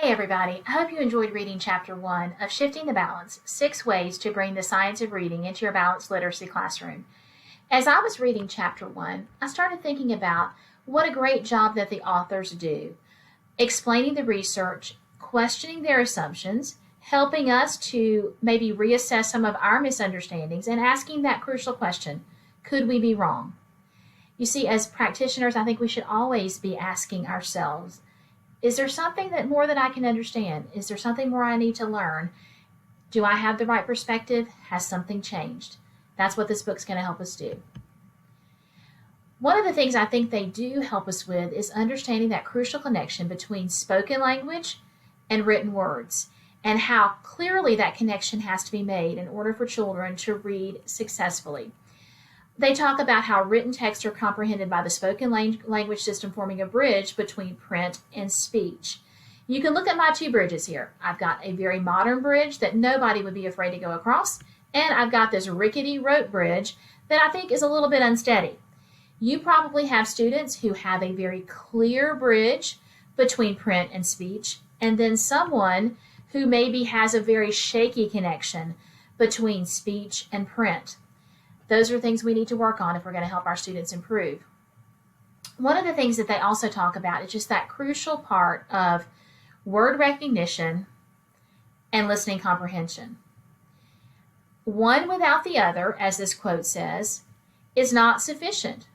Hey everybody, I hope you enjoyed reading Chapter 1 of Shifting the Balance, 6 Ways to Bring the Science of Reading into Your Balanced Literacy Classroom. As I was reading Chapter 1, I started thinking about what a great job that the authors do, explaining the research, questioning their assumptions, helping us to maybe reassess some of our misunderstandings, and asking that crucial question, could we be wrong? You see, as practitioners, I think we should always be asking ourselves, is there something that more that I can understand? Is there something more I need to learn? Do I have the right perspective? Has something changed? That's what this book's going to help us do. One of the things I think they do help us with is understanding that crucial connection between spoken language and written words, and how clearly that connection has to be made in order for children to read successfully. They talk about how written texts are comprehended by the spoken language system, forming a bridge between print and speech. You can look at my two bridges here. I've got a very modern bridge that nobody would be afraid to go across, and I've got this rickety rope bridge that I think is a little bit unsteady. You probably have students who have a very clear bridge between print and speech, and then someone who maybe has a very shaky connection between speech and print. Those are things we need to work on if we're going to help our students improve. One of the things that they also talk about is just that crucial part of word recognition and listening comprehension. One without the other, as this quote says, is not sufficient.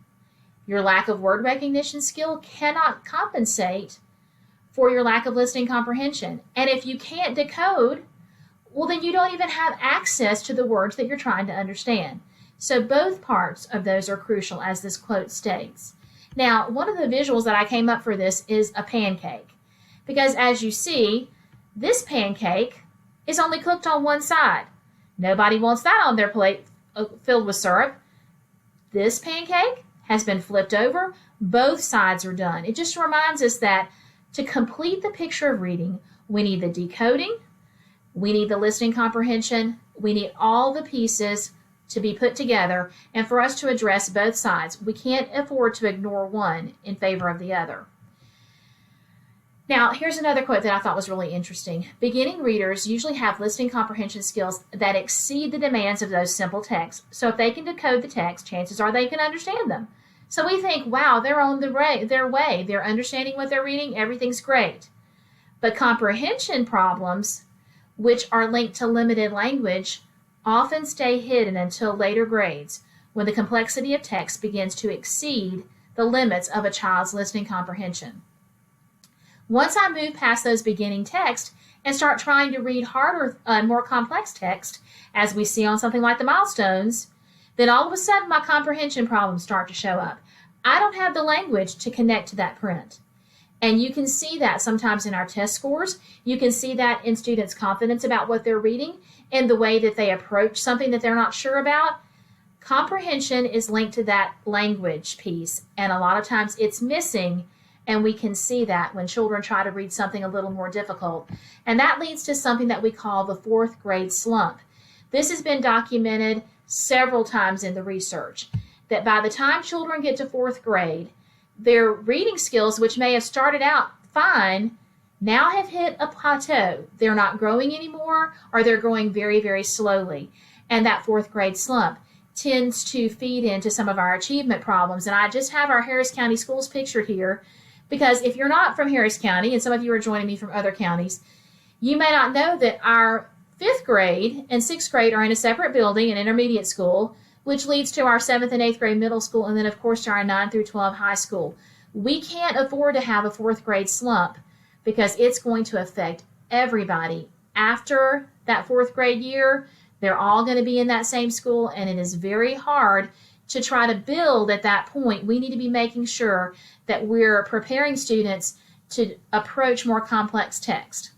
Your lack of word recognition skill cannot compensate for your lack of listening comprehension. And if you can't decode, well, then you don't even have access to the words that you're trying to understand. So both parts of those are crucial, as this quote states. Now, one of the visuals that I came up for this is a pancake, because as you see, this pancake is only cooked on one side. Nobody wants that on their plate filled with syrup. This pancake has been flipped over. Both sides are done. It just reminds us that to complete the picture of reading, we need the decoding, we need the listening comprehension, we need all the pieces to be put together, and for us to address both sides. We can't afford to ignore one in favor of the other. Now, here's another quote that I thought was really interesting. Beginning readers usually have listening comprehension skills that exceed the demands of those simple texts. So if they can decode the text, chances are they can understand them. So we think, wow, they're on their way. They're understanding what they're reading. Everything's great. But comprehension problems, which are linked to limited language, often stay hidden until later grades, when the complexity of text begins to exceed the limits of a child's listening comprehension. Once I move past those beginning texts and start trying to read harder, more complex text, as we see on something like the Milestones, then all of a sudden my comprehension problems start to show up. I don't have the language to connect to that print. And you can see that sometimes in our test scores. You can see that in students' confidence about what they're reading and the way that they approach something that they're not sure about. Comprehension is linked to that language piece, and a lot of times it's missing, and we can see that when children try to read something a little more difficult. And that leads to something that we call the fourth grade slump. This has been documented several times in the research, that by the time children get to fourth grade, their reading skills, which may have started out fine, now have hit a plateau. They're not growing anymore, or they're growing very, very slowly. And that fourth grade slump tends to feed into some of our achievement problems. And I just have our Harris County schools pictured here, because if you're not from Harris County, and some of you are joining me from other counties, you may not know that our fifth grade and sixth grade are in a separate building, an intermediate school, which leads to our 7th and 8th grade middle school, and then, of course, to our 9 through 12 high school. We can't afford to have a fourth grade slump, because it's going to affect everybody. After that fourth grade year, they're all going to be in that same school, and it is very hard to try to build at that point. We need to be making sure that we're preparing students to approach more complex text.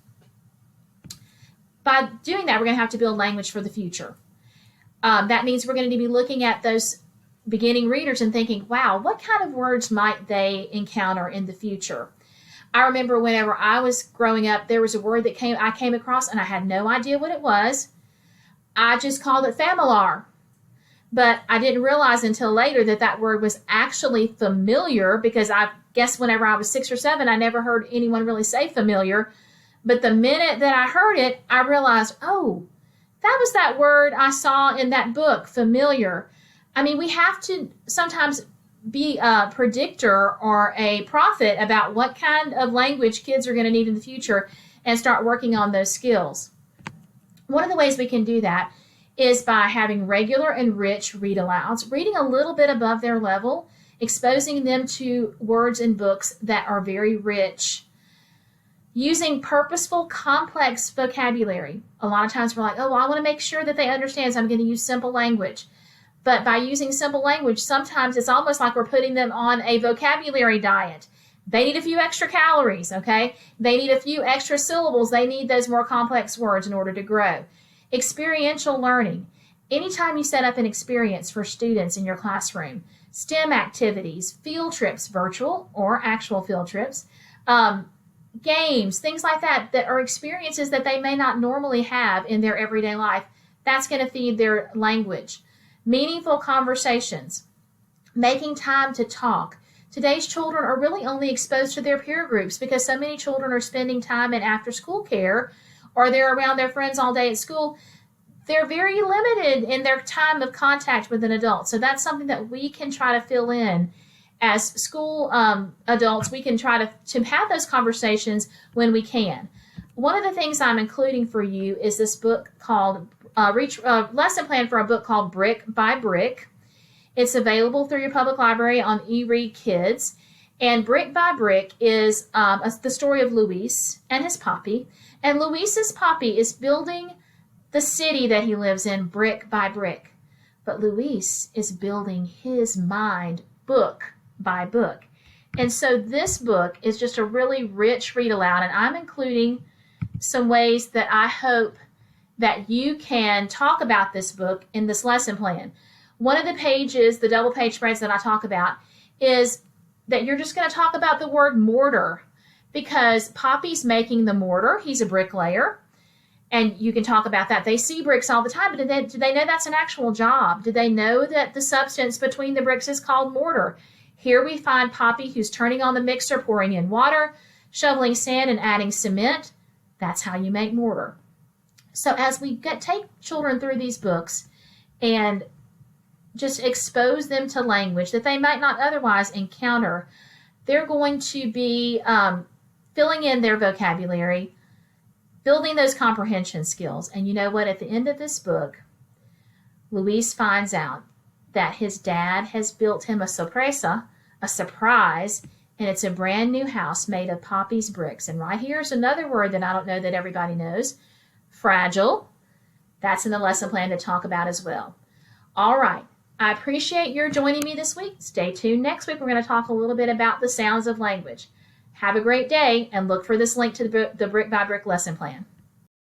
By doing that, we're going to have to build language for the future. That means we're going to be looking at those beginning readers and thinking, wow, what kind of words might they encounter in the future? I remember whenever I was growing up, there was a word that I came across, and I had no idea what it was. I just called it familiar. But I didn't realize until later that that word was actually familiar, because I guess whenever I was 6 or 7, I never heard anyone really say familiar. But the minute that I heard it, I realized, oh, that was that word I saw in that book, familiar. I mean, we have to sometimes be a predictor or a prophet about what kind of language kids are going to need in the future and start working on those skills. One of the ways we can do that is by having regular and rich read alouds, reading a little bit above their level, exposing them to words and books that are very rich, using purposeful, complex vocabulary. A lot of times we're like, oh, well, I want to make sure that they understand, so I'm going to use simple language. But by using simple language, sometimes it's almost like we're putting them on a vocabulary diet. They need a few extra calories, okay? They need a few extra syllables. They need those more complex words in order to grow. Experiential learning. Anytime you set up an experience for students in your classroom, STEM activities, field trips, virtual or actual field trips, games, things like that, that are experiences that they may not normally have in their everyday life, that's going to feed their language. Meaningful conversations, making time to talk. Today's children are really only exposed to their peer groups because so many children are spending time in after-school care or they're around their friends all day at school. They're very limited in their time of contact with an adult. So that's something that we can try to fill in as school adults. We can try to have those conversations when we can. One of the things I'm including for you is this book called lesson plan for a book called Brick by Brick. It's available through your public library on eRead Kids. And Brick by Brick is the story of Luis and his poppy. And Luis's poppy is building the city that he lives in brick by brick. But Luis is building his mind book by book. And so this book is just a really rich read aloud. And I'm including some ways that I hope that you can talk about this book in this lesson plan. One of the pages, the double page spreads that I talk about, is that you're just going to talk about the word mortar because Poppy's making the mortar. He's a bricklayer, and you can talk about that. They see bricks all the time, but do they know that's an actual job? Do they know that the substance between the bricks is called mortar? Here we find Poppy, who's turning on the mixer, pouring in water, shoveling sand, and adding cement. That's how you make mortar. So as we take children through these books and just expose them to language that they might not otherwise encounter, they're going to be filling in their vocabulary, building those comprehension skills. And you know what? At the end of this book, Luis finds out that his dad has built him a sorpresa, a surprise, and it's a brand new house made of Poppy's bricks. And right here's another word that I don't know that everybody knows, fragile. That's in the lesson plan to talk about as well. All right. I appreciate your joining me this week. Stay tuned. Next week, we're going to talk a little bit about the sounds of language. Have a great day, and look for this link to the Brick by Brick lesson plan.